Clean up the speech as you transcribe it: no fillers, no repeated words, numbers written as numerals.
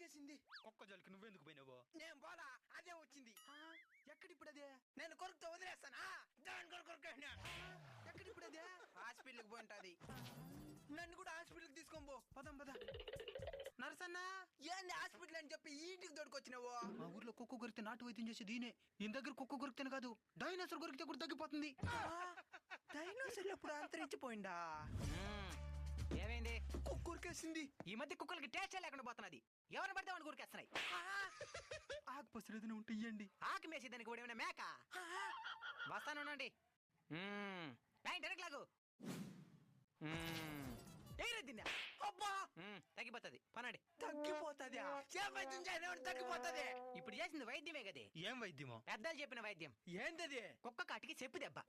కొరికేసింది. కుక్క జోలికి నువ్వెందుకు పోయినావు? నేను పోలా, అదే వచ్చింది. ఎక్కడిప్పుడు అదే? నేను కొరుకుతో వదిలేస్తానా? దాని కొరికేసిన. ఎక్కడిప్పుడు అదే? హాస్పిటల్కి పోయింటది. నన్ను కూడా హాస్పిటల్కి తీసుకొని పో. పదం పద. నరసన్నా, ఏంది హాస్పిటల్ అని చెప్పి ఈ ఇంటికి దొరికొచ్చినావు? మా ఊర్లో కుక్క కొరికితే నాటు వైద్యం చేసి దీనే. ఈయన దగ్గర కుక్క కొరికితేనే కాదు, డైనోసార్ కొరికితే కూడా తగ్గిపోతుంది. డైనోసార్ ఎప్పుడు అంతరించిపోయిందా? ఏమైంది? కుక్క కొరికేసింది. ఈ మధ్య కుక్కలకి టేస్ట్ లేకుండా పోతున్నది. ఎవరిని పడితే వాడిని కొరికేస్తున్నాయి. ఆకు పసరు ఏదైనా ఉంటే ఇయ్యండి. ఆకు మేసి దానికి కూడా ఏమైనా మేక వస్తానుండండి. లాగు తిన్నా అబ్బా తగ్గిపోతుంది. పనండి. తగ్గిపోతుంది. తగ్గిపోతుంది. ఇప్పుడు చేసింది వైద్యమే కదే. ఏం వైద్యమో? పెద్దలు చెప్పిన వైద్యం. ఏంటది? కుక్క కాటికి చెప్పు దెబ్బ.